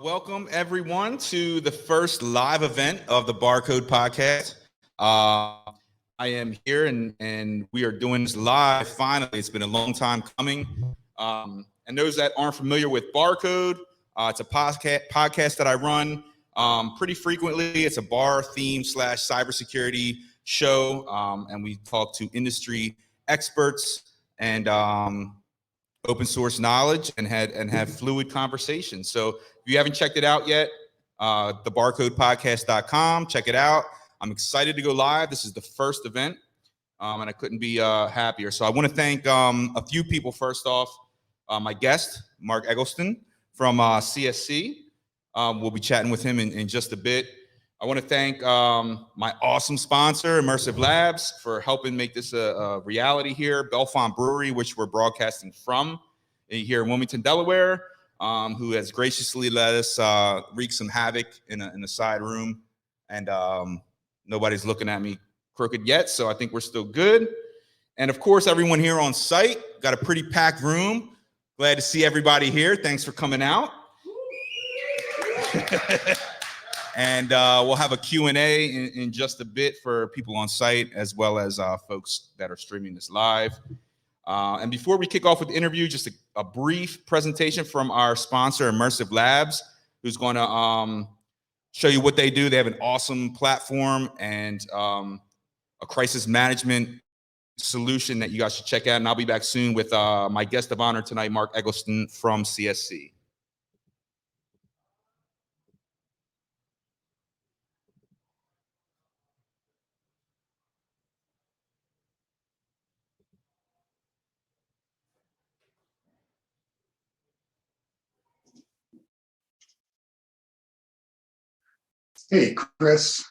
Welcome everyone to the first live event of the BarCode podcast. I am here and we are doing this live finally. It's been a long time coming. And those that aren't familiar with BarCode, it's a podcast that I run pretty frequently. It's a bar theme / cybersecurity show. And we talk to industry experts and open source knowledge and have fluid conversations. So if you haven't checked it out yet, thebarcodepodcast.com, check it out. I'm excited to go live. This is the first event, and I couldn't be happier. So I want to thank a few people. First off, my guest, Mark Eggleston from CSC. We'll be chatting with him in just a bit. I want to thank my awesome sponsor, Immersive Labs, for helping make this a reality here. Bellefonte Brewery, which we're broadcasting from here in Wilmington, Delaware, who has graciously let us wreak some havoc in a side room. And nobody's looking at me crooked yet, so I think we're still good. And of course, everyone here on site, got a pretty packed room. Glad to see everybody here. Thanks for coming out. And we'll have a Q&A in just a bit for people on site, as well as folks that are streaming this live. And before we kick off with the interview, just a brief presentation from our sponsor, Immersive Labs, who's going to show you what they do. They have an awesome platform and a crisis management solution that you guys should check out. And I'll be back soon with my guest of honor tonight, Mark Eggleston from CSC. Hey, Chris,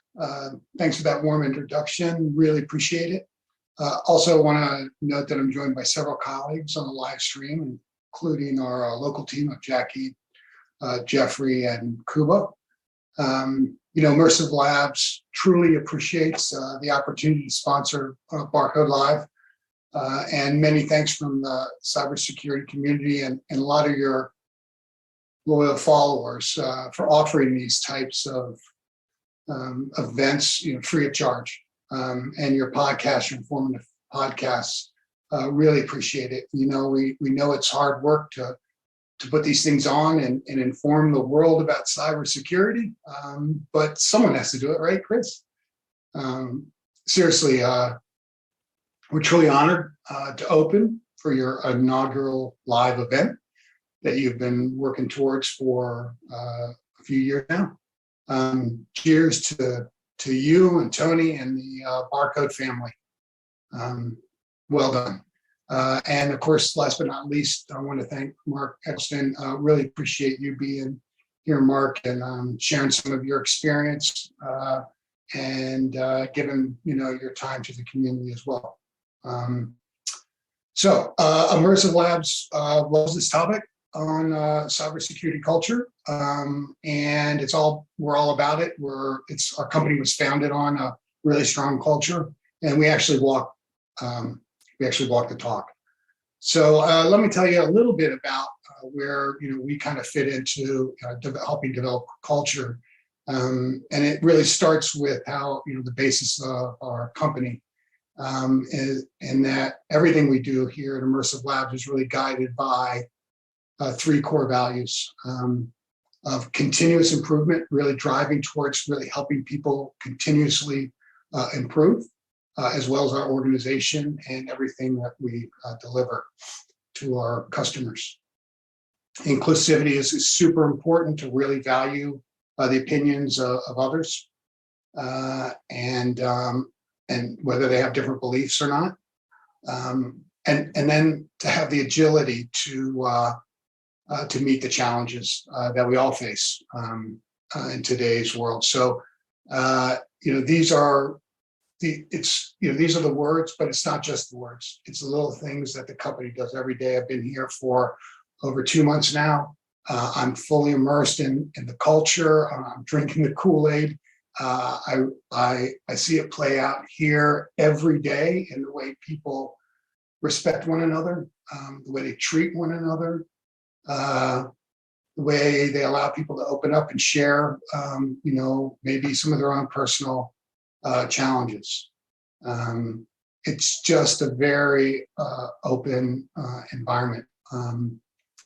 thanks for that warm introduction. Really appreciate it. Also want to note that I'm joined by several colleagues on the live stream, including our local team of Jackie, Jeffrey, and Kuba. Immersive Labs truly appreciates the opportunity to sponsor BarCode Live. And many thanks from the cybersecurity community and a lot of your loyal followers for offering these types of events, free of charge, and your podcast, your informative podcasts. Really appreciate it. We know it's hard work to put these things on and inform the world about cybersecurity, but someone has to do it, right, Chris? Seriously, we're truly honored to open for your inaugural live event that you've been working towards for a few years now. Cheers to you and Tony and the BarCode family. Well done. And of course, last but not least, I want to thank Mark Eggleston. Really appreciate you being here, Mark, and sharing some of your experience and giving your time to the community as well. So Immersive Labs loves this topic on cybersecurity culture, and we're all about it. Our company was founded on a really strong culture, and we actually walk the talk. So let me tell you a little bit about where we kind of fit into helping develop culture, and it really starts with how the basis of our company is, and that everything we do here at Immersive Labs is really guided by 3 core values of continuous improvement, really driving towards really helping people continuously improve, as well as our organization and everything that we deliver to our customers. Inclusivity is super important to really value the opinions of others, and whether they have different beliefs or not, and then to have the agility to meet the challenges that we all face in today's world. So, these are the words, but it's not just the words. It's the little things that the company does every day. I've been here for over 2 months now. I'm fully immersed in the culture. I'm drinking the Kool-Aid. I see it play out here every day in the way people respect one another, the way they treat one another. the way they allow people to open up and share, maybe some of their own personal challenges. It's just a very open environment.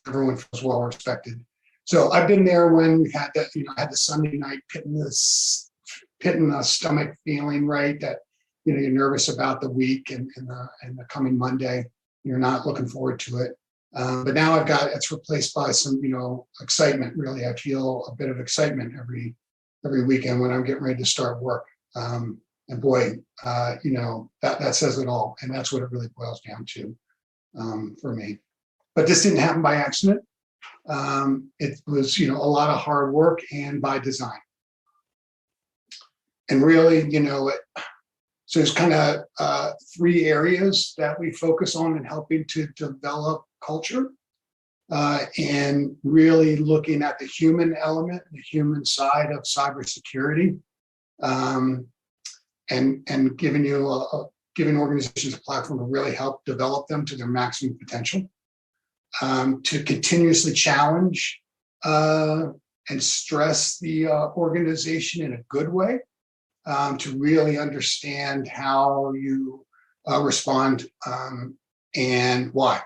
Everyone feels well respected. So I've been there when we had that, had the Sunday night pit in the stomach feeling, right? That you're nervous about the week and the coming Monday. You're not looking forward to it. But now it's replaced by some, excitement. Really, I feel a bit of excitement every weekend when I'm getting ready to start work. And boy, that says it all. And that's what it really boils down to for me. But this didn't happen by accident. It was, a lot of hard work and by design. And really, so there's kind of 3 areas that we focus on in helping to develop culture, and really looking at the human element, the human side of cybersecurity, and giving organizations a platform to really help develop them to their maximum potential, to continuously challenge and stress the organization in a good way, to really understand how you respond and why.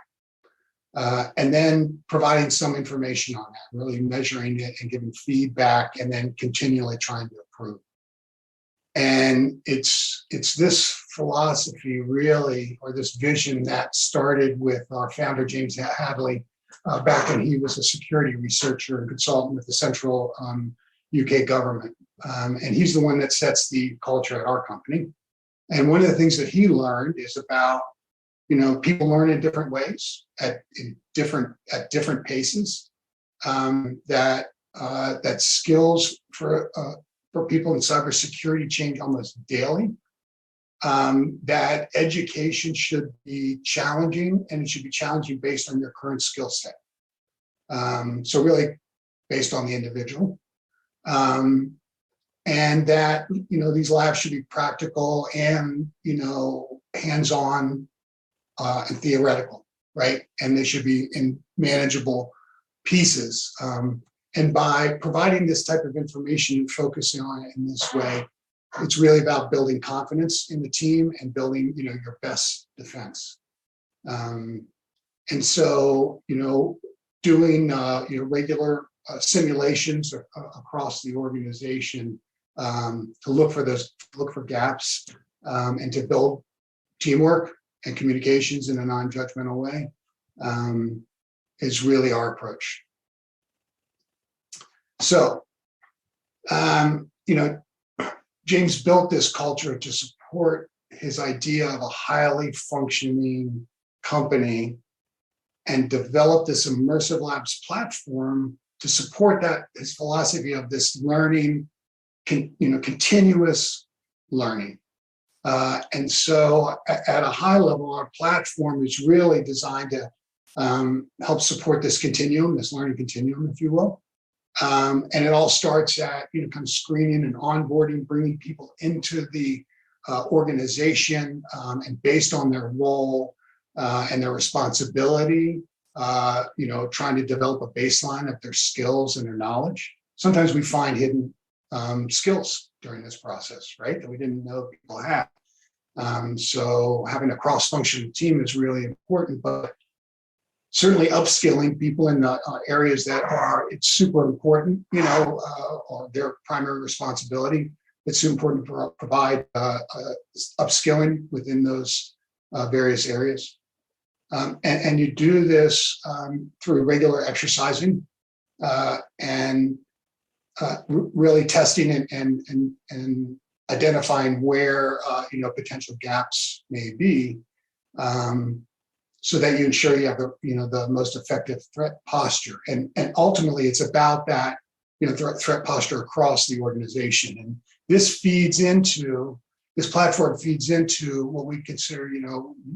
And then providing some information on that, really measuring it and giving feedback, and then continually trying to improve. And it's this philosophy really, or this vision, that started with our founder, James Hadley, back when he was a security researcher and consultant with the central UK government. And he's the one that sets the culture at our company. And one of the things that he learned is about, people learn in different ways at different paces. That skills for people in cybersecurity change almost daily. That education should be challenging, and it should be challenging based on your current skill set. So really based on the individual. And that, these labs should be practical and, hands-on and theoretical, right? And they should be in manageable pieces. And by providing this type of information and focusing on it in this way, it's really about building confidence in the team and building, your best defense. And so, doing, regular simulations across the organization to look for gaps, and to build teamwork and communications in a non-judgmental way, is really our approach. So, James built this culture to support his idea of a highly functioning company, and developed this immersive labs platform to support that, his philosophy of this learning, continuous learning. And so at a high level, our platform is really designed to help support this continuum, this learning continuum, if you will. And it all starts at, kind of screening and onboarding, bringing people into the organization, and based on their role and their responsibility, trying to develop a baseline of their skills and their knowledge. Sometimes we find hidden skills during this process, right, that we didn't know people had. So having a cross-functional team is really important, but certainly upskilling people in the areas that it's super important, or their primary responsibility. It's super important to provide upskilling within those various areas. And you do this through regular exercising and really testing and identifying where potential gaps may be, so that you ensure you have the most effective threat posture. And ultimately, it's about that threat posture across the organization. And this platform feeds into what we consider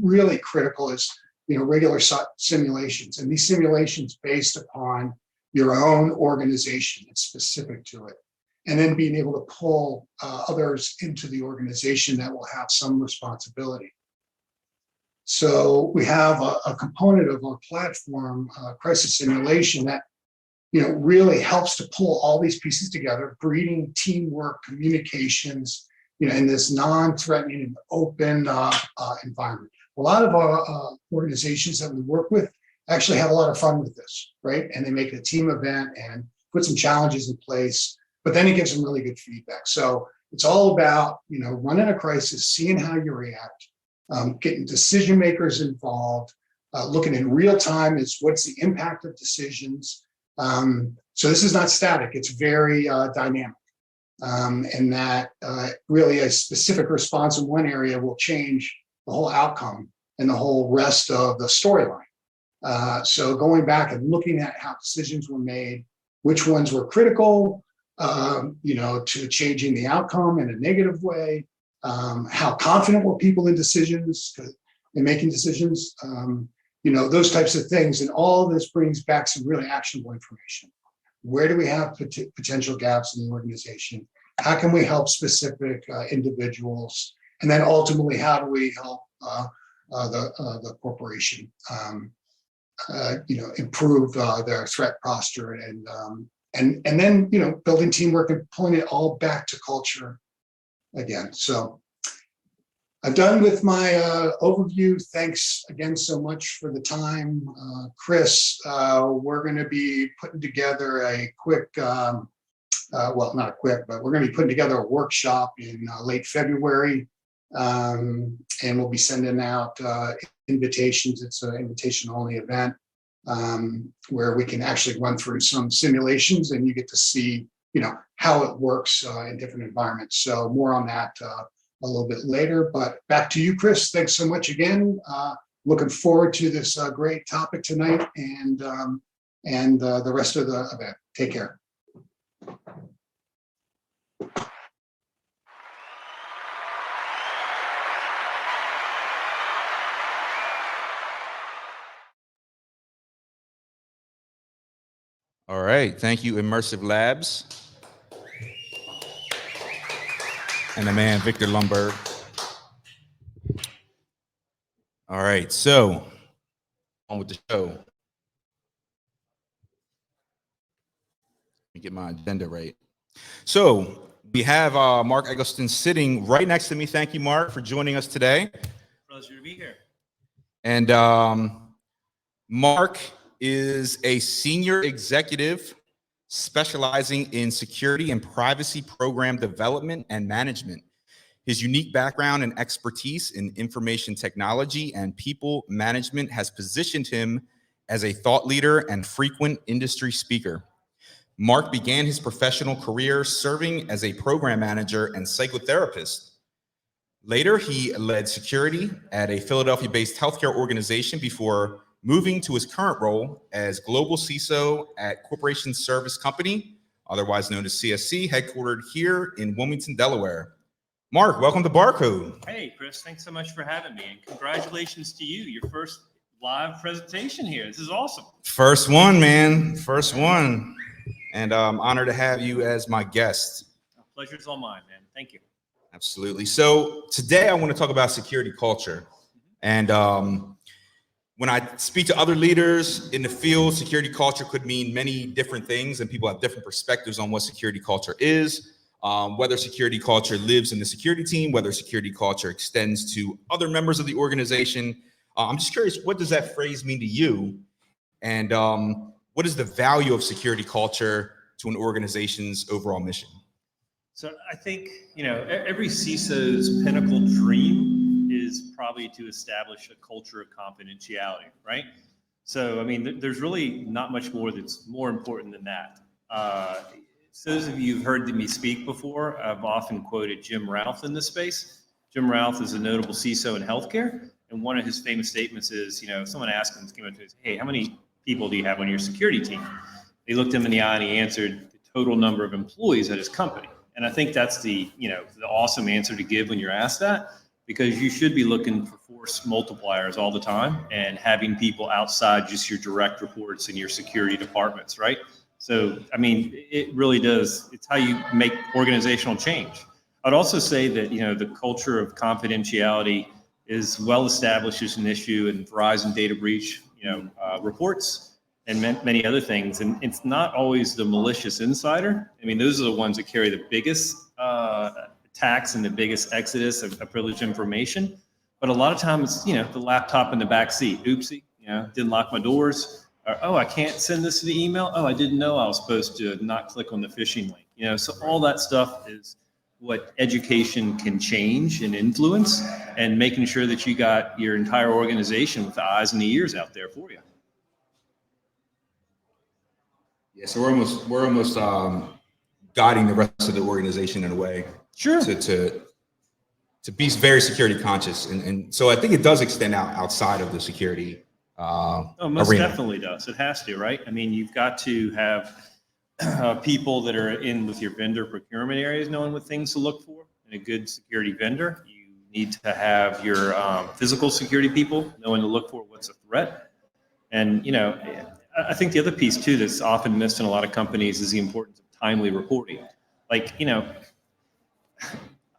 really critical is regular simulations, and these simulations based upon your own organization. It's specific to it. And then being able to pull others into the organization that will have some responsibility. So we have a component of our platform, crisis simulation, that really helps to pull all these pieces together, breeding teamwork, communications, in this non-threatening and open environment. A lot of our organizations that we work with actually have a lot of fun with this, right? And they make it a team event and put some challenges in place, but then it gives them really good feedback. So it's all about, running a crisis, seeing how you react, getting decision makers involved, looking in real time is what's the impact of decisions. So this is not static, it's very dynamic. And that really a specific response in one area will change the whole outcome and the whole rest of the storyline. So going back and looking at how decisions were made, which ones were critical, to changing the outcome in a negative way, how confident were people in decisions, in making decisions, those types of things. And all this brings back some really actionable information. Where do we have potential gaps in the organization? How can we help specific individuals? And then ultimately, how do we help the corporation, improve their threat posture and then, building teamwork and pulling it all back to culture again. So I'm done with my overview. Thanks again so much for the time. Chris, we're going to be putting together a quick, well, not a quick, but we're going to be putting together a workshop in late February. And we'll be sending out invitations. It's an invitation-only event where we can actually run through some simulations and you get to see, how it works in different environments. So more on that a little bit later, but back to you, Chris. Thanks so much again. Looking forward to this great topic tonight and the rest of the event. Take care. All right, thank you, Immersive Labs. And the man, Victor Lumberg. All right, so on with the show. Let me get my agenda right. So we have Mark Eggleston sitting right next to me. Thank you, Mark, for joining us today. Pleasure to be here. And Mark is a senior executive specializing in security and privacy program development and management. His unique background and expertise in information technology and people management has positioned him as a thought leader and frequent industry speaker. Mark began his professional career serving as a program manager and psychotherapist. Later, he led security at a Philadelphia-based healthcare organization before moving to his current role as global CISO at Corporation Service Company, otherwise known as CSC, headquartered here in Wilmington, Delaware. Mark, welcome to BarCode. Hey, Chris, thanks so much for having me. And congratulations to you, your first live presentation here. This is awesome. First one, man. First one. And I'm honored to have you as my guest. Pleasure's all mine, man. Thank you. Absolutely. So today I want to talk about security culture. And when I speak to other leaders in the field, security culture could mean many different things, and people have different perspectives on what security culture is, whether security culture lives in the security team, whether security culture extends to other members of the organization. I'm just curious, what does that phrase mean to you? And what is the value of security culture to an organization's overall mission? So I think, every CISO's pinnacle dream is probably to establish a culture of confidentiality, right? So, I mean, there's really not much more that's more important than that. So those of you who've heard me speak before, I've often quoted Jim Ralph in this space. Jim Ralph is a notable CISO in healthcare. And one of his famous statements is, if someone asked him, hey, how many people do you have on your security team? They looked him in the eye and he answered the total number of employees at his company. And I think that's the awesome answer to give when you're asked that, because you should be looking for force multipliers all the time and having people outside just your direct reports in your security departments, right? So, I mean, it really does. It's how you make organizational change. I'd also say that, the culture of confidentiality is well established as an issue in Verizon data breach, reports. and many other things. And it's not always the malicious insider. I mean, those are the ones that carry the biggest attacks and the biggest exodus of privileged information. But a lot of times, the laptop in the back seat, oopsie, didn't lock my doors. Or, oh, I can't send this to the email. Oh, I didn't know I was supposed to not click on the phishing link. So all that stuff is what education can change and influence, and making sure that you got your entire organization with the eyes and the ears out there for you. Yeah, so we're almost guiding the rest of the organization in a way. Sure. To be very security conscious, and so I think it does extend outside of the security. Most arena. definitely does. It has to, right? I mean, you've got to have people that are in with your vendor procurement areas knowing what things to look for in a good security vendor. You need to have your physical security people knowing to look for what's a threat. And, I think the other piece too that's often missed in a lot of companies is the importance of timely reporting. Like,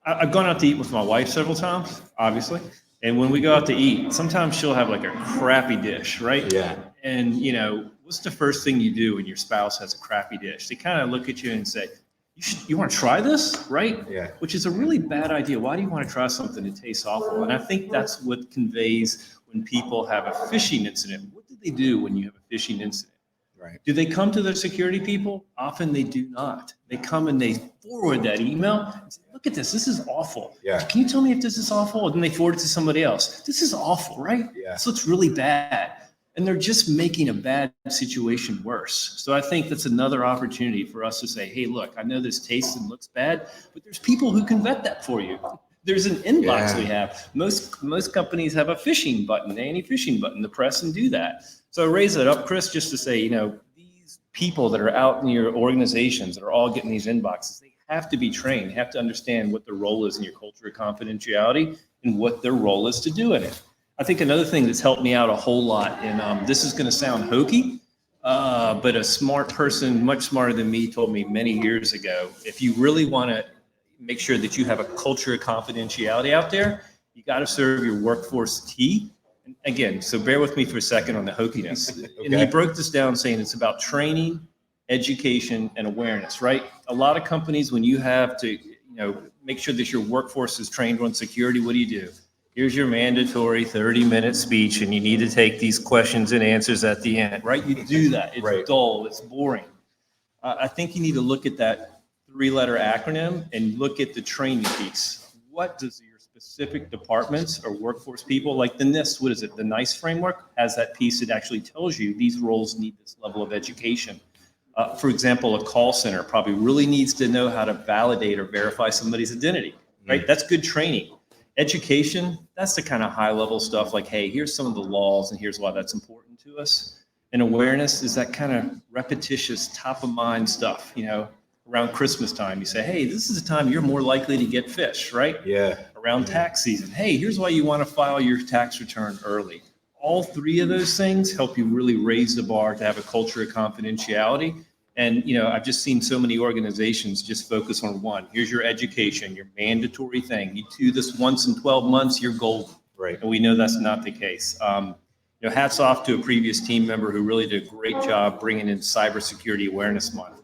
I've gone out to eat with my wife several times, obviously. And when we go out to eat, sometimes she'll have like a crappy dish, right? Yeah. And, what's the first thing you do when your spouse has a crappy dish? They kind of look at you and say, you want to try this, right? Yeah. Which is a really bad idea. Why do you want to try something that tastes awful? And I think that's what conveys when people have a phishing incident. What do they do when you have a phishing incident? Right. Do they come to their security people? Often they do not. They come and they forward that email and say, look at this. This is awful. Yeah. Can you tell me if this is awful? And then they forward it to somebody else. This is awful, right? Yeah. This looks really bad. And they're just making a bad situation worse. So I think that's another opportunity for us to say, hey, look, I know this tastes and looks bad, but there's people who can vet that for you. There's an inbox we have. Most companies have a phishing button, anti-phishing button to press and do that. So I raise that up, Chris, just to say, these people that are out in your organizations that are all getting these inboxes, they have to be trained, have to understand what their role is in your culture of confidentiality and what their role is to do in it. I think another thing that's helped me out a whole lot, and this is going to sound hokey, but a smart person, much smarter than me, told me many years ago, if you really want to make sure that you have a culture of confidentiality out there, you got to serve your workforce tea. And again, so bear with me for a second on the hokiness. Okay. And he broke this down saying it's about training, education, and awareness, right? A lot of companies, when you have to, make sure that your workforce is trained on security, what do? Here's your mandatory 30-minute speech, and you need to take these questions and answers at the end, right? You do that. It's right. Dull. It's boring. I think you need to look at that 3-letter acronym and look at the training piece. What does your specific departments or workforce people, like the NIST, what is it? The NICE framework has that piece that actually tells you these roles need this level of education. For example, a call center probably really needs to know how to validate or verify somebody's identity, right? That's good training. Education, that's the kind of high level stuff like, hey, here's some of the laws and here's why that's important to us. And awareness is that kind of repetitious, top of mind stuff, around Christmas time, you say, hey, this is the time you're more likely to get fish, right? Yeah. Around tax season, hey, here's why you want to file your tax return early. All 3 of those things help you really raise the bar to have a culture of confidentiality. And, I've just seen so many organizations just focus on one. Here's your education, your mandatory thing. You do this once in 12 months, you're golden. Right. And we know that's not the case. Hats off to a previous team member who really did a great job bringing in Cybersecurity Awareness Month.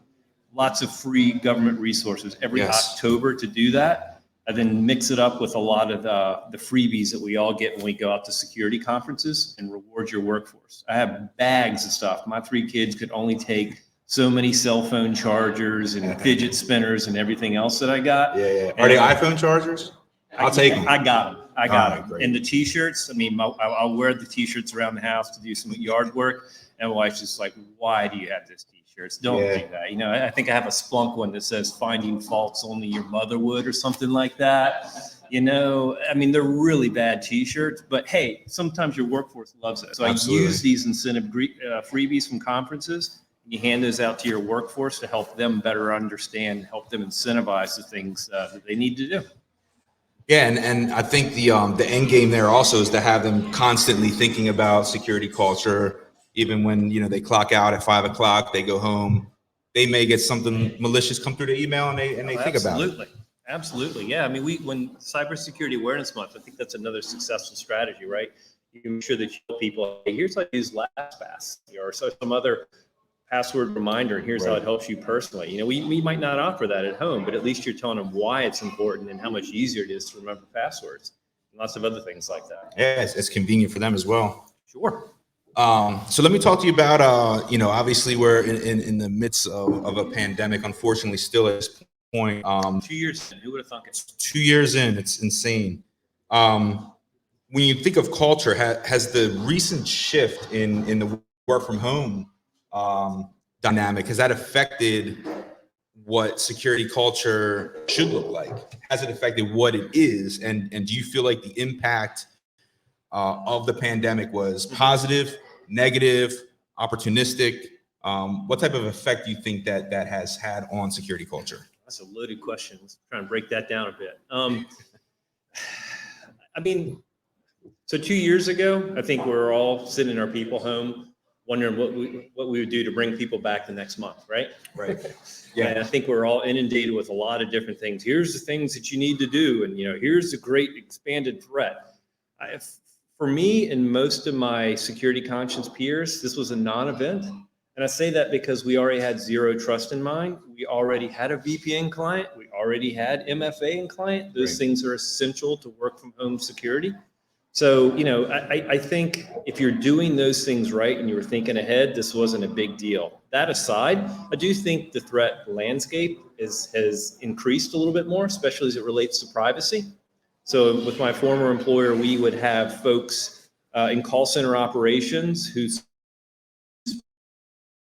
Lots of free government resources every October to do that, and then mix it up with a lot of the freebies that we all get when we go out to security conferences and reward your workforce. I have bags of stuff. My 3 kids could only take so many cell phone chargers and fidget spinners and everything else that I got. Yeah. Are they iPhone chargers? I'll take them. I got them. I got them. Great. And the T-shirts, I'll wear the T-shirts around the house to do some yard work. And my wife's just like, why do you have this T-shirts? Don't do that. I think I have a Splunk one that says finding faults only your mother would or something like that. They're really bad T-shirts, but hey, sometimes your workforce loves it. So Absolutely. I use these incentive freebies from conferences. You hand those out to your workforce to help them better understand, help them incentivize the things that they need to do. Yeah, and I think the end game there also is to have them constantly thinking about security culture, even when they clock out at 5 o'clock, they go home, they may get something malicious come through the email and they think about it. Absolutely, yeah. When Cybersecurity Awareness Month, I think that's another successful strategy, right? you make sure that you tell people, hey, here's how to use LastPass or some other password reminder, and here's how it helps you personally. You know, we might not offer that at home, but at least you're telling them why it's important and how much easier it is to remember passwords. And lots of other things like that. Yeah, it's convenient for them as well. Sure. So let me talk to you about, you know, obviously we're in the midst of a pandemic, unfortunately, still at this point. 2 years in, who would have thunk it? 2 years in, it's insane. When you think of culture, has the recent shift in the work from home dynamic, has that affected what security culture should look like? Has it affected what it is? And do you feel like the impact of the pandemic was positive, negative, opportunistic? What type of effect do you think that has had on security culture? That's a loaded question. Let's try and break that down a bit. I mean, so 2 years ago, I think we were all sitting in our people home wondering what we would do to bring people back the next month, right? Right. Yeah. And I think we're all inundated with a lot of different things. Here's the things that you need to do. And, you know, here's a great expanded threat. For me and most of my security conscious peers, this was a non-event. And I say that because we already had zero trust in mind. We already had a VPN client. We already had MFA in client. Those things are essential to work from home security. So, you know, I think if you're doing those things right and you were thinking ahead, this wasn't a big deal. That aside, I do think the threat landscape has increased a little bit more, especially as it relates to privacy. So with my former employer, we would have folks in call center operations whose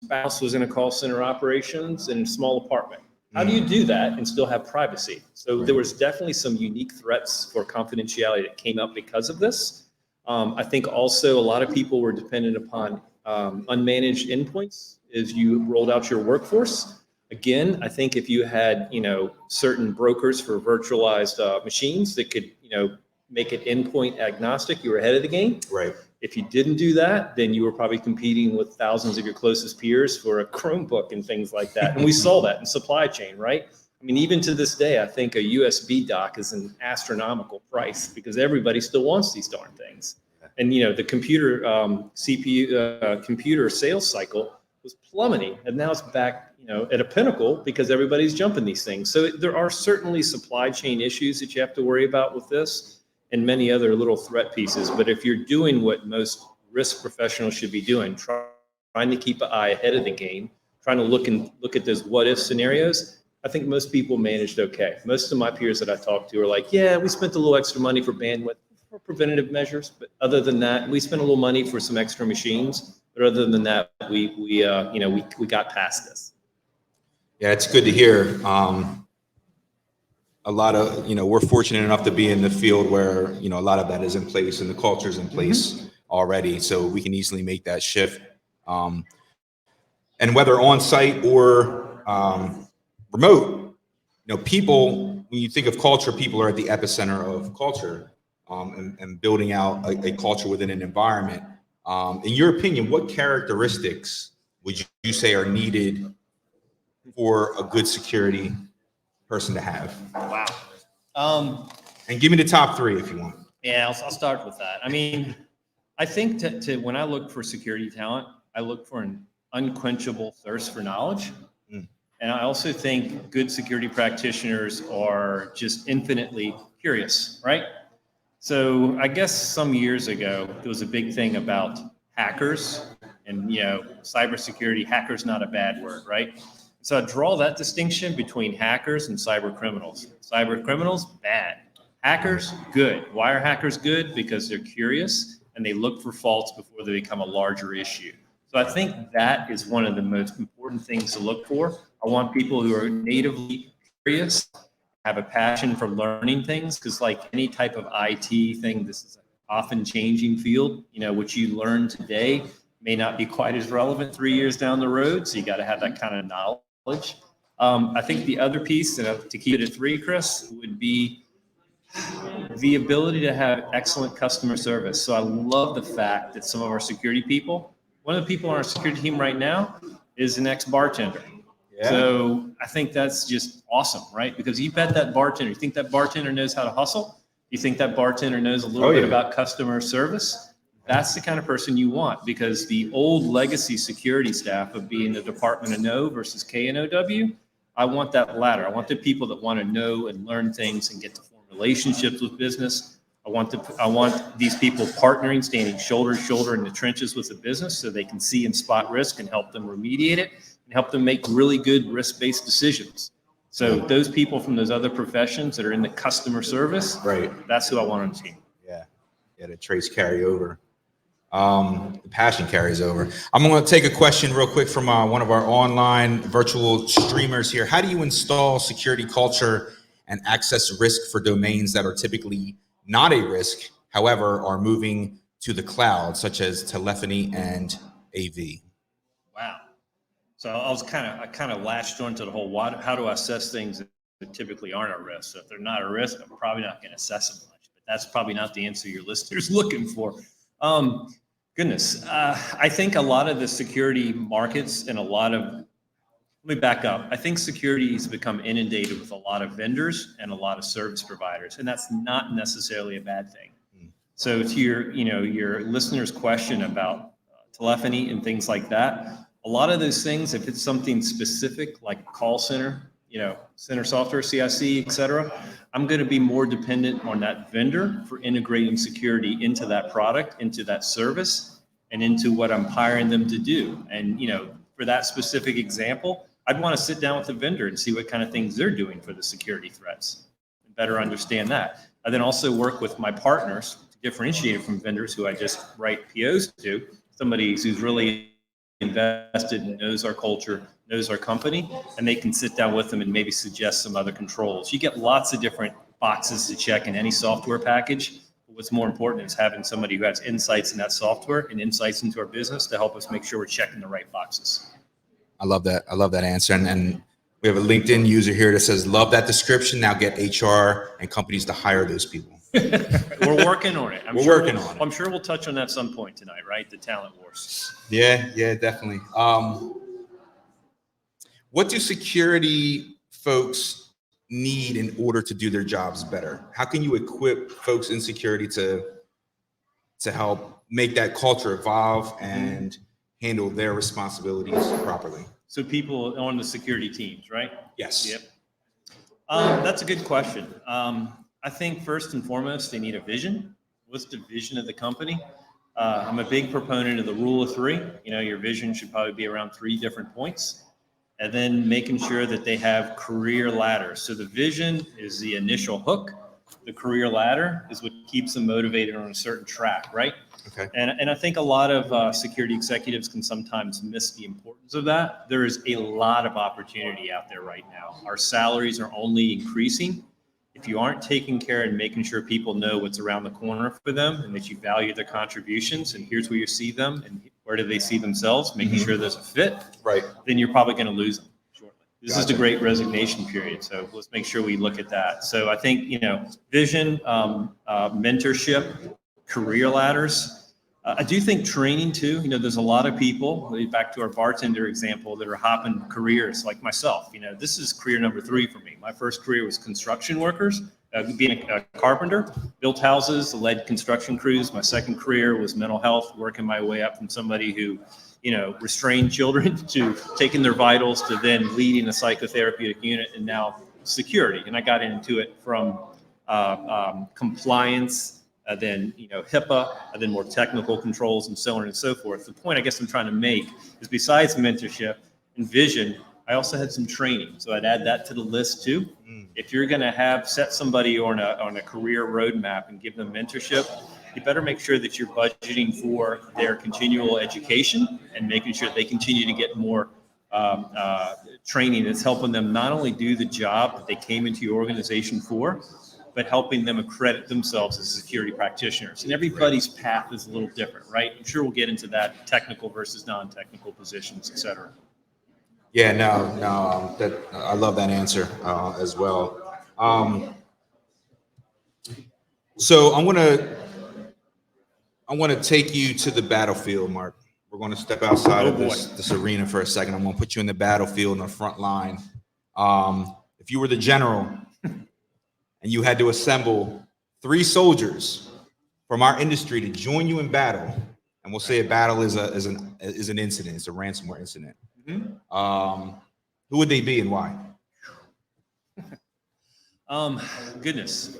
spouse was in a call center operations in a small apartment. How do you do that and still have privacy? So there was definitely some unique threats for confidentiality that came up because of this. I think also a lot of people were dependent upon unmanaged endpoints as you rolled out your workforce. Again, I think if you had, you know, certain brokers for virtualized machines that could, you know, make it endpoint agnostic, you were ahead of the game. Right. If you didn't do that, then you were probably competing with thousands of your closest peers for a Chromebook and things like that. And we saw that in supply chain, right? I mean, even to this day, I think a USB dock is an astronomical price because everybody still wants these darn things. And, you know, the computer CPU computer sales cycle was plummeting, and now it's back, you know, at a pinnacle because everybody's jumping these things. So there are certainly supply chain issues that you have to worry about with this, and many other little threat pieces. But if you're doing what most risk professionals should be doing, trying to keep an eye ahead of the game, trying to look at those what if scenarios, I think most people managed okay. Most of my peers that I talked to are like, yeah, we spent a little extra money for bandwidth for preventative measures, but other than that, we spent a little money for some extra machines. But other than that, we got past this. Yeah, it's good to hear. A lot of, you know, we're fortunate enough to be in the field where, you know, a lot of that is in place and the culture is in place already. So we can easily make that shift. And whether on site or remote, you know, people, when you think of culture, people are at the epicenter of culture and building out a culture within an environment. In your opinion, what characteristics would you say are needed for a good security person to have? Wow. And give me the top three if you want. Yeah, I'll start with that. I mean, I think when I look for security talent, I look for an unquenchable thirst for knowledge. And I also think good security practitioners are just infinitely curious, right? So I guess some years ago, there was a big thing about hackers and, you know, cybersecurity. Hacker's not a bad word, right? So I draw that distinction between hackers and cyber criminals. Cyber criminals, bad. Hackers, good. Why are hackers good? Because they're curious and they look for faults before they become a larger issue. So I think that is one of the most important things to look for. I want people who are natively curious, have a passion for learning things, because like any type of IT thing, this is an often changing field. You know, what you learn today may not be quite as relevant 3 years down the road. So you got to have that kind of knowledge. I think the other piece, and to keep it at three, Chris, would be the ability to have excellent customer service. So I love the fact that some of our security people, one of the people on our security team right now is an ex-bartender. Yeah. So I think that's just awesome, right? Because you bet that bartender, you think that bartender knows how to hustle? You think that bartender knows a little bit about customer service? That's the kind of person you want, because the old legacy security staff of being the Department of No versus KNOW, I want that latter. I want the people that want to know and learn things and get to form relationships with business. I want these people partnering, standing shoulder to shoulder in the trenches with the business so they can see and spot risk and help them remediate it and help them make really good risk-based decisions. So those people from those other professions that are in the customer service, Right. that's who I want on the team. Yeah, the traits carry over. The passion carries over. I'm going to take a question real quick from one of our online virtual streamers here. How do you install security culture and access risk for domains that are typically not a risk, however, are moving to the cloud, such as telephony and AV? Wow. So I kind of latched onto the whole, how do I assess things that typically aren't a risk? So if they're not a risk, I'm probably not going to assess them much, but that's probably not the answer your listener's looking for. I think a lot of the security markets and let me back up. I think security has become inundated with a lot of vendors and a lot of service providers, and that's not necessarily a bad thing. So to your listener's question about telephony and things like that, a lot of those things, if it's something specific like call center, center software, CIC, et cetera, I'm going to be more dependent on that vendor for integrating security into that product, into that service, and into what I'm hiring them to do. And, for that specific example, I'd want to sit down with the vendor and see what kind of things they're doing for the security threats and better understand that. I then also work with my partners to differentiate it from vendors who I just write POs to, somebody who's really invested and knows our culture, knows our company, and they can sit down with them and maybe suggest some other controls. You get lots of different boxes to check in any software package. But what's more important is having somebody who has insights in that software and insights into our business to help us make sure we're checking the right boxes. I love that. I love that answer. And we have a LinkedIn user here that says, love that description. Now get HR and companies to hire those people. We're working on it. I'm sure we'll touch on that some point tonight, right? The talent wars. Yeah, definitely. What do security folks need in order to do their jobs better? How can you equip folks in security to help make that culture evolve and handle their responsibilities properly? So people on the security teams, right? Yes. Yep. That's a good question. I think first and foremost, they need a vision. What's the vision of the company? I'm a big proponent of the rule of three. Your vision should probably be around 3 different points. And then making sure that they have career ladders. So the vision is the initial hook. The career ladder is what keeps them motivated on a certain track, right? Okay. And I think a lot of security executives can sometimes miss the importance of that. There is a lot of opportunity out there right now. Our salaries are only increasing. If you aren't taking care and making sure people know what's around the corner for them and that you value their contributions and here's where you see them and where do they see themselves, making sure there's a fit, right, then you're probably going to lose them shortly. This is the Gotcha. great resignation period. So let's make sure we look at that. So I think, vision, mentorship, career ladders. I do think training too, there's a lot of people, back to our bartender example, that are hopping careers like myself. This is career number 3 for me. My first career was construction workers, being a carpenter, built houses, led construction crews. My second career was mental health, working my way up from somebody who, restrained children to taking their vitals to then leading a psychotherapeutic unit and now security. And I got into it from compliance, then HIPAA, and then more technical controls and so on and so forth. The point I guess I'm trying to make is besides mentorship and vision, I also had some training. So I'd add that to the list too. If you're going to set somebody on a career roadmap and give them mentorship, you better make sure that you're budgeting for their continual education and making sure they continue to get more training that's helping them not only do the job that they came into your organization for, but helping them accredit themselves as security practitioners. And everybody's path is a little different, right? I'm sure we'll get into that, technical versus non-technical positions, et cetera. Yeah, no, I love that answer as well. So I want to take you to the battlefield, Mark. We're going to step outside of this arena for a second. I'm going to put you in the battlefield in the front line. If you were the general and you had to assemble 3 soldiers from our industry to join you in battle, and we'll say a battle is an incident, it's a ransomware incident. Who would they be and why? Goodness.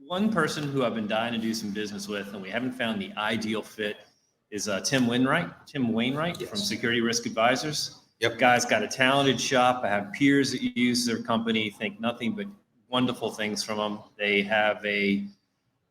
One person who I've been dying to do some business with, and we haven't found the ideal fit, is Tim Wainwright. Yes. From Security Risk Advisors. Yep. Guy's got a talented shop. I have peers that use their company, think nothing but wonderful things from them. They have a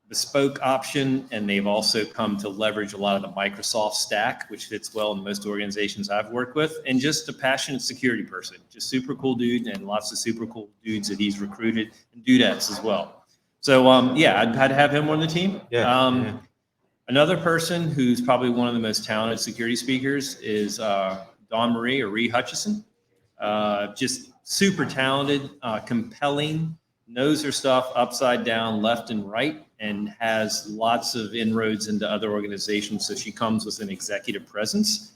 bespoke option, and they've also come to leverage a lot of the Microsoft stack, which fits well in most organizations I've worked with, and just a passionate security person, just super cool dude, and lots of super cool dudes that he's recruited, and dudettes as well. So yeah, I'd have him on the team. Yeah. Another person who's probably one of the most talented security speakers is Dawn Marie or Ree Hutchison. Just super talented, compelling, knows her stuff upside down, left and right, and has lots of inroads into other organizations. So she comes with an executive presence.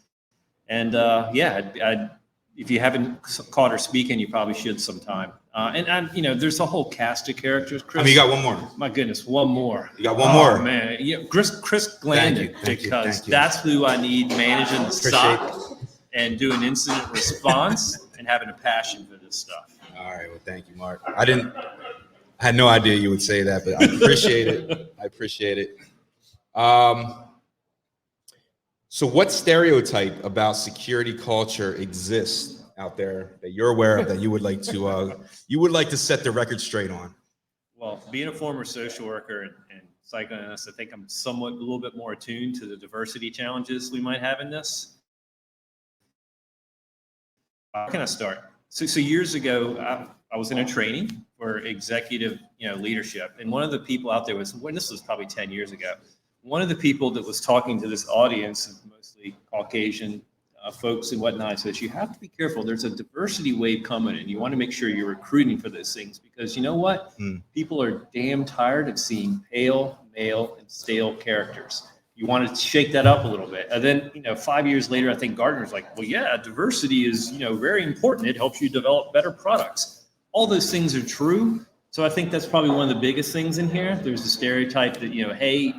And yeah, if you haven't caught her speaking, you probably should sometime. And you know, there's a whole cast of characters. Chris, I mean, you got one more. My goodness, one more. You got one more. Man, yeah, Chris Glandon, Thank you. that's who I need managing the stock and doing incident response and having a passion for this stuff. All right. Well, thank you, Mark. I had no idea you would say that, but I appreciate it. I appreciate it. So what stereotype about security culture exists out there that you're aware of that you would like to set the record straight on? Well, being a former social worker and psychoanalyst, I think I'm somewhat a little bit more attuned to the diversity challenges we might have in this. How can I start? So years ago, I was in a training for executive, leadership, and one of the people out there this was probably 10 years ago. One of the people that was talking to this audience, mostly Caucasian folks and whatnot, says you have to be careful. There's a diversity wave coming, and you want to make sure you're recruiting for those things because you know what? People are damn tired of seeing pale, male, and stale characters. You want to shake that up a little bit. And then, 5 years later, I think Gartner's like, well, yeah, diversity is, very important. It helps you develop better products. All those things are true. So I think that's probably one of the biggest things in here. There's a stereotype that, hey,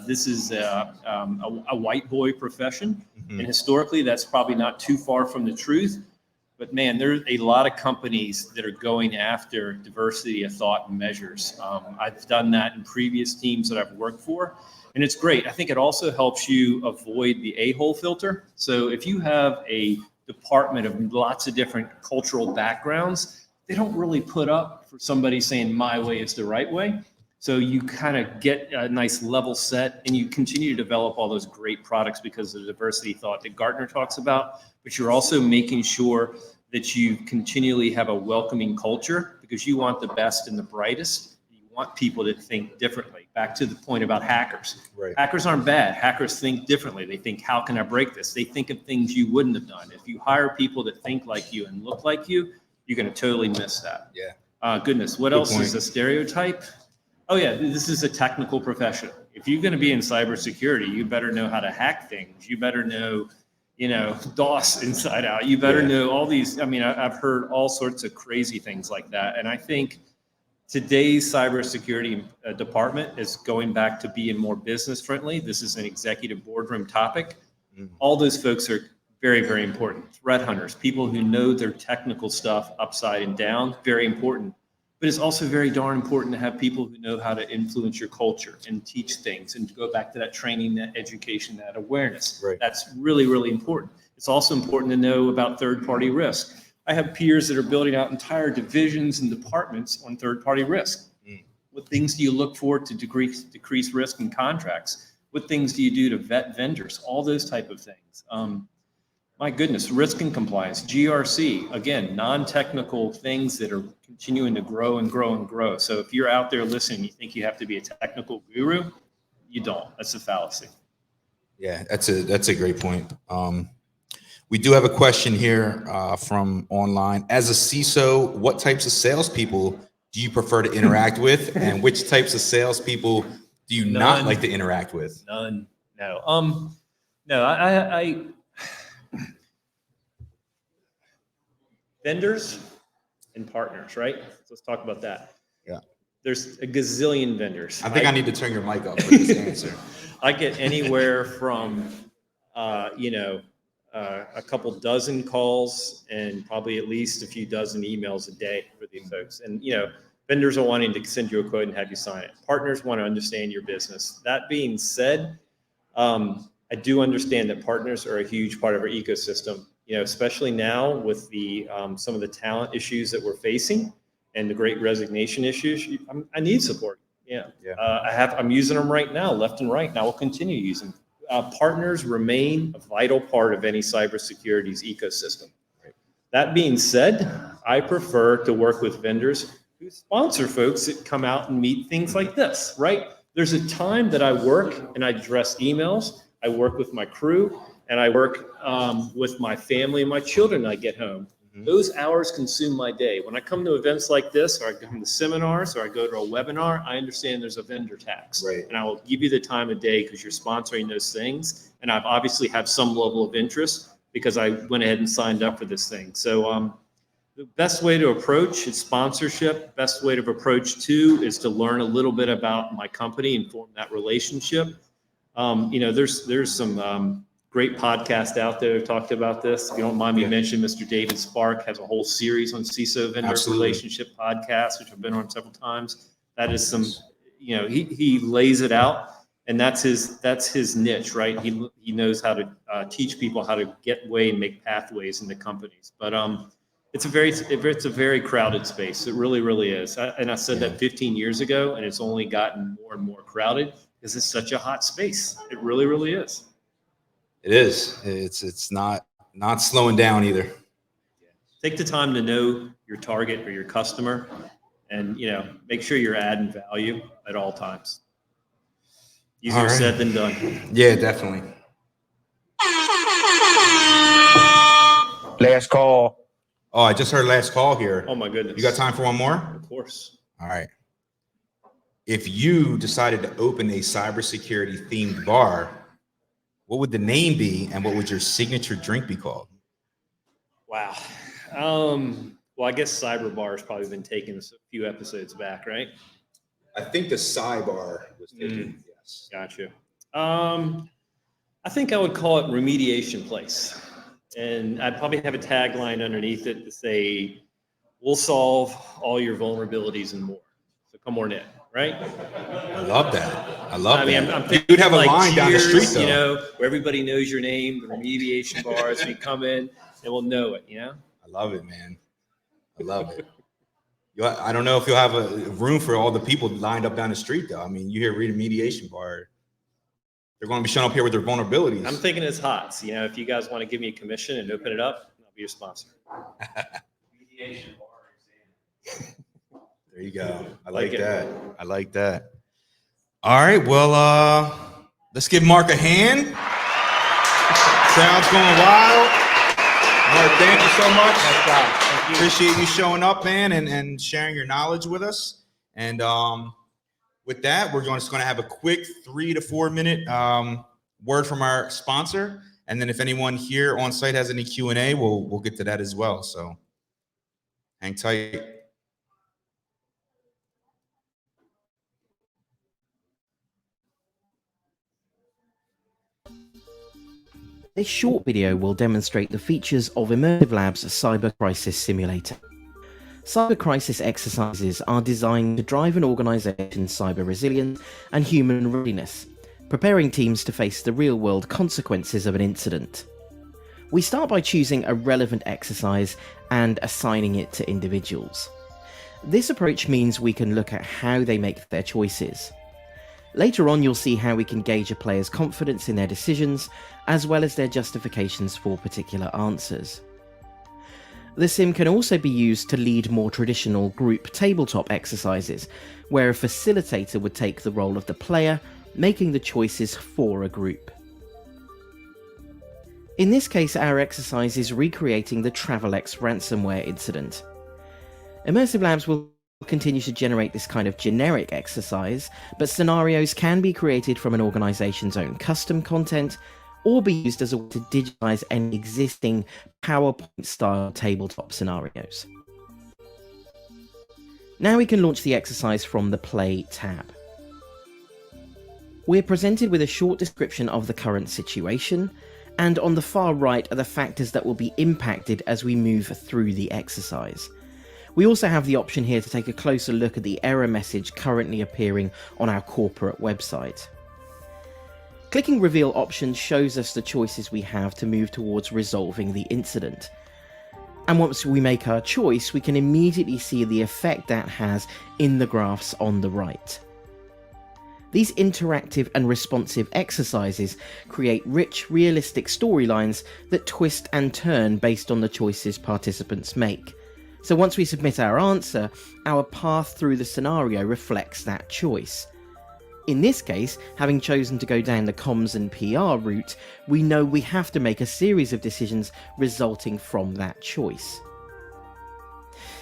this is a white boy profession. And historically, that's probably not too far from the truth. But man, there's a lot of companies that are going after diversity of thought and measures. I've done that in previous teams that I've worked for. And it's great. I think it also helps you avoid the a-hole filter. So if you have a department of lots of different cultural backgrounds, they don't really put up for somebody saying my way is the right way. So you kind of get a nice level set and you continue to develop all those great products because of the diversity thought that Gartner talks about. But you're also making sure that you continually have a welcoming culture because you want the best and the brightest. You want people to think differently. Back to the point about hackers. Right. Hackers aren't bad. Hackers think differently. They think, how can I break this? They think of things you wouldn't have done. If you hire people that think like you and look like you, you're going to totally miss that. Yeah. Goodness. What else is a stereotype? Oh yeah, this is a technical profession. If you're going to be in cybersecurity, you better know how to hack things. You better know, DOS inside out. You better know all these. I mean, I've heard all sorts of crazy things like that. And I think today's cybersecurity department is going back to being more business friendly. This is an executive boardroom topic. All those folks are very, very important. Threat hunters, people who know their technical stuff upside and down, very important. But it's also very darn important to have people who know how to influence your culture and teach things and go back to that training, that education, that awareness. Right. That's really, really important. It's also important to know about third-party risk. I have peers that are building out entire divisions and departments on third-party risk. What things do you look for to decrease risk in contracts? What things do you do to vet vendors? All those type of things. My goodness, risk and compliance, GRC, again, non-technical things that are continuing to grow and grow and grow. So if you're out there listening, you think you have to be a technical guru, you don't. That's a fallacy. Yeah, that's a great point. We do have a question here from online. As a CISO, what types of salespeople do you prefer to interact with, and which types of salespeople do you not like to interact with? None. No. No. I vendors and partners, right? So let's talk about that. Yeah. there's a gazillion vendors. I think I need to turn your mic up for this answer. I get anywhere from, a couple dozen calls and probably at least a few dozen emails a day for these folks. And, vendors are wanting to send you a quote and have you sign it. Partners want to understand your business. That being said, I do understand that partners are a huge part of our ecosystem, especially now with the some of the talent issues that we're facing and the great resignation issues. I need support. Yeah. I'm using them right now, left and right, and I will continue using them. Partners remain a vital part of any cybersecurity's ecosystem. Right. That being said, I prefer to work with vendors who sponsor folks that come out and meet things like this, right? There's a time that I work and I address emails, I work with my crew, and I work with my family and my children when I get home. Those hours consume my day. When I come to events like this, or I come to seminars, or I go to a webinar, I understand there's a vendor tax. Right. And I will give you the time of day because you're sponsoring those things. And I've obviously have some level of interest because I went ahead and signed up for this thing. So the best way to approach is sponsorship. Best way to approach too is to learn a little bit about my company and form that relationship. There's some great podcast out there talked about this. If you don't mind me mentioning, Mr. David Spark has a whole series on CISO vendor relationship podcast, which I've been on several times. That is some, he lays it out, and that's his niche, right? He knows how to teach people how to get way and make pathways into companies. But it's a very crowded space. It really, really is. I said that 15 years ago, and it's only gotten more and more crowded because it's such a hot space. It really, really is. It is. It's not slowing down either. Take the time to know your target or your customer, and make sure you're adding value at all times. Easier said than done. Yeah, definitely. Last call. Oh, I just heard last call here. Oh my goodness. You got time for one more? Of course. All right. If you decided to open a cybersecurity themed bar, what would the name be, and what would your signature drink be called? Wow. Well, I guess Cyber Bar has probably been taken a few episodes back, right? I think the Cybar was taken. Yes. Gotcha. I think I would call it Remediation Place. And I'd probably have a tagline underneath it to say, we'll solve all your vulnerabilities and more. So come on in, right? I love that. I mean, I'm thinking you'd have a like line down the street, though. where everybody knows your name, the Remediation Bar, so you come in and we'll know it, I love it, man. I love it. I don't know if you'll have a room for all the people lined up down the street, though. I mean, you hear Remediation Bar, they're going to be showing up here with their vulnerabilities. I'm thinking it's hot. So, if you guys want to give me a commission and open it up, I'll be your sponsor. Remediation Bar. There you go. I like that. I like that. All right. Well, let's give Mark a hand. Crowd's going wild. All right. Thank you so much. Thank you. Appreciate you showing up, man, and sharing your knowledge with us. And with that, we're just going to have a quick 3 to 4 minute word from our sponsor. And then if anyone here on site has any Q&A, we'll get to that as well. So hang tight. This short video will demonstrate the features of Immersive Labs' Cyber Crisis Simulator. Cyber crisis exercises are designed to drive an organization's cyber resilience and human readiness, preparing teams to face the real-world consequences of an incident. We start by choosing a relevant exercise and assigning it to individuals. This approach means we can look at how they make their choices. Later on, you'll see how we can gauge a player's confidence in their decisions, as well as their justifications for particular answers. The sim can also be used to lead more traditional group tabletop exercises, where a facilitator would take the role of the player, making the choices for a group. In this case, our exercise is recreating the Travelex ransomware incident. Immersive Labs will continue to generate this kind of generic exercise, but scenarios can be created from an organization's own custom content, or be used as a way to digitize any existing PowerPoint-style tabletop scenarios. Now we can launch the exercise from the Play tab. We're presented with a short description of the current situation, and on the far right are the factors that will be impacted as we move through the exercise. We also have the option here to take a closer look at the error message currently appearing on our corporate website. Clicking Reveal Options shows us the choices we have to move towards resolving the incident. And once we make our choice, we can immediately see the effect that has in the graphs on the right. These interactive and responsive exercises create rich, realistic storylines that twist and turn based on the choices participants make. So once we submit our answer, our path through the scenario reflects that choice. In this case, having chosen to go down the comms and PR route, we know we have to make a series of decisions resulting from that choice.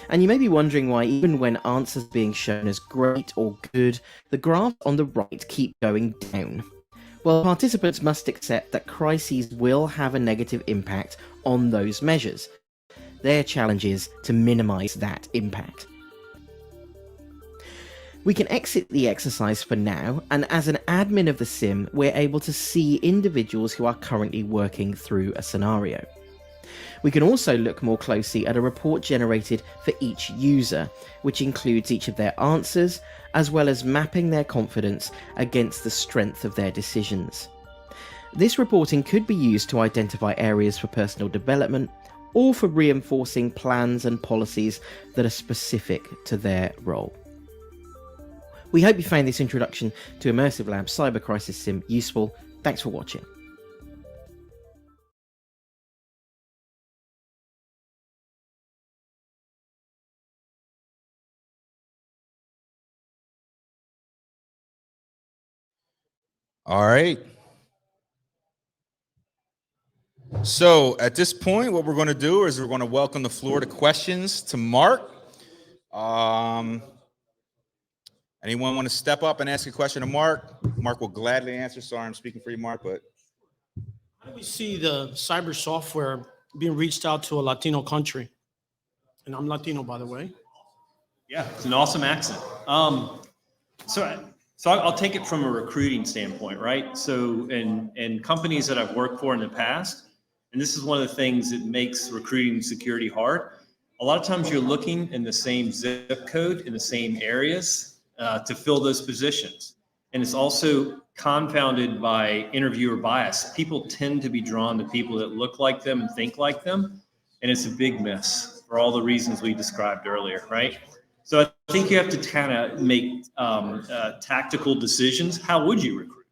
And you may be wondering why, even when answers are being shown as great or good, the graphs on the right keep going down. Well, participants must accept that crises will have a negative impact on those measures. Their challenge is to minimize that impact. We can exit the exercise for now, and as an admin of the sim, we're able to see individuals who are currently working through a scenario. We can also look more closely at a report generated for each user, which includes each of their answers, as well as mapping their confidence against the strength of their decisions. This reporting could be used to identify areas for personal development, or for reinforcing plans and policies that are specific to their role. We hope you found this introduction to Immersive Labs Cyber Crisis Sim useful. Thanks for watching. All right. So at this point, what we're going to do is we're going to welcome the floor to questions to Mark. Anyone want to step up and ask a question to Mark? Mark will gladly answer. Sorry, I'm speaking for you, Mark, but How do we see the cyber software being reached out to a Latino country? And I'm Latino, by the way. Yeah, it's an awesome accent. So I'll take it from a recruiting standpoint, right? So in companies that I've worked for in the past, and this is one of the things that makes recruiting security hard. A lot of times you're looking in the same zip code in the same areas to fill those positions. And it's also confounded by interviewer bias. People tend to be drawn to people that look like them and think like them. And it's a big miss for all the reasons we described earlier, right? So I think you have to kind of make tactical decisions. How would you recruit?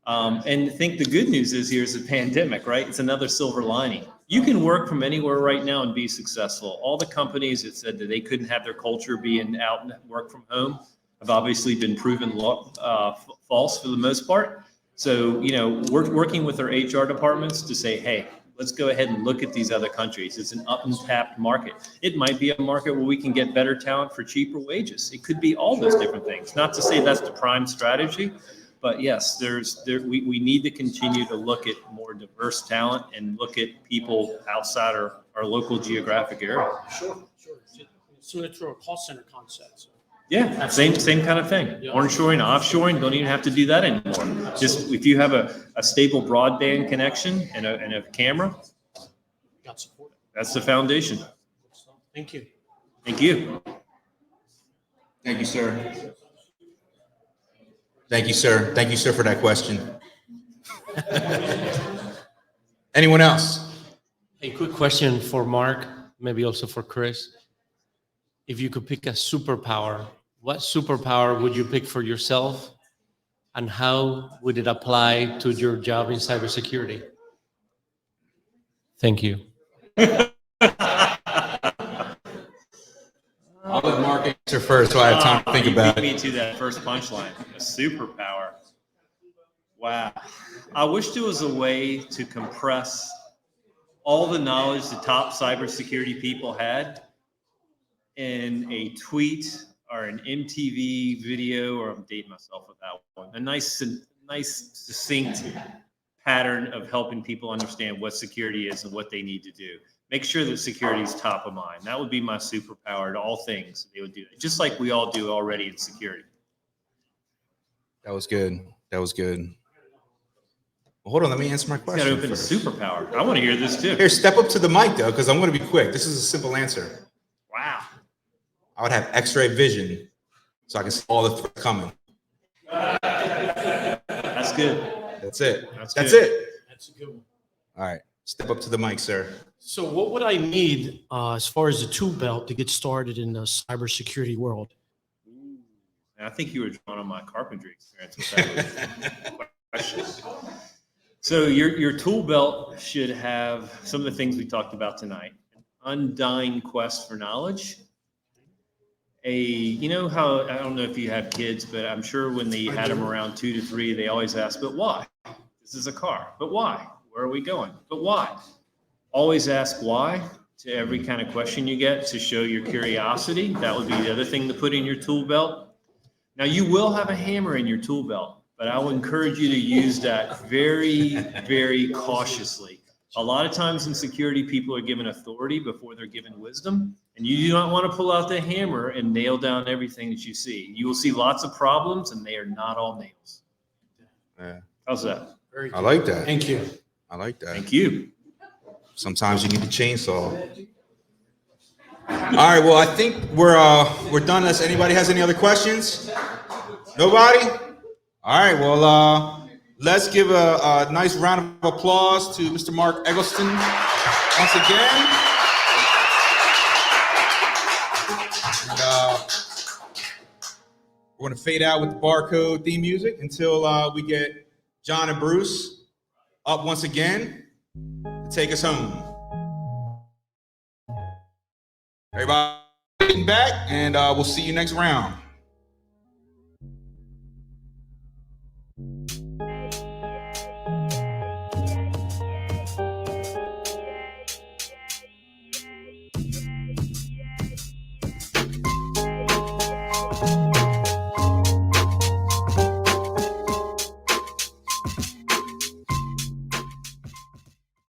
And I think the good news is here's the pandemic, right? It's another silver lining. You can work from anywhere right now and be successful. All the companies that said that they couldn't have their culture being out and work from home have obviously been proven false for the most part. So, we're working with our HR departments to say, hey, let's go ahead and look at these other countries. It's an untapped market. It might be a market where we can get better talent for cheaper wages. It could be all those different things. Not to say that's the prime strategy, but yes, we need to continue to look at more diverse talent and look at people outside our local geographic area. Sure. Similar to a call center concept. Yeah, same kind of thing. Yeah. Onshoring, offshoring, don't even have to do that anymore. Just if you have a stable broadband connection and a camera, Got support. that's the foundation. Thank you. Thank you. thank you, sir. Thank you, sir. Thank you, sir, for that question. Anyone else? A quick question for Mark, maybe also for Chris. If you could pick a superpower, what superpower would you pick for yourself, and how would it apply to your job in cybersecurity? Thank you. I'll let Mark answer first, so I have time to think about You beat it. me to that first punchline. A superpower. Wow. I wish there was a way to compress all the knowledge the top cybersecurity people had in a tweet or an MTV video, or I'm dating myself with that one. A nice succinct pattern of helping people understand what security is and what they need to do. Make sure that security is top of mind. That would be my superpower to all things. They would do it, just like we all do already in security. That was good. That was good. Well, hold on, let me answer my Got to question. open a first. superpower. I want to hear this too. Here, step up to the mic though, because I'm going to be quick. This is a simple answer. Wow. I would have X-ray vision, so I can see all the threats coming. That's good. That's it. That's That's good. it. That's a good one. All right, step up to the mic, sir. So what would I need as far as the tool belt to get started in the cybersecurity world? And I think you were drawing on my carpentry experience with that question. So your tool belt should have some of the things we talked about tonight. An undying quest for knowledge. You know how, I don't know if you have kids, but I'm sure when they had them around 2 to 3, they always ask, but why? This is a car, but why? Where are we going? But why? Always ask why to every kind of question you get to show your curiosity. That would be the other thing to put in your tool belt. Now, you will have a hammer in your tool belt, but I will encourage you to use that very, very cautiously. A lot of times in security, people are given authority before they're given wisdom, and you do not want to pull out the hammer and nail down everything that you see. You will see lots of problems, and they are not all nails. Yeah. How's that? Very I good. like that. Thank you. I like that. Thank you. Sometimes you need a chainsaw. All right. Well, I think we're done. Unless anybody has any other questions. Nobody. All right. Well, let's give a nice round of applause to Mr. Mark Eggleston once again. And, we're going to fade out with the BarCode theme music until we get John and Bruce up once again to take us home. Everybody back, and we'll see you next round.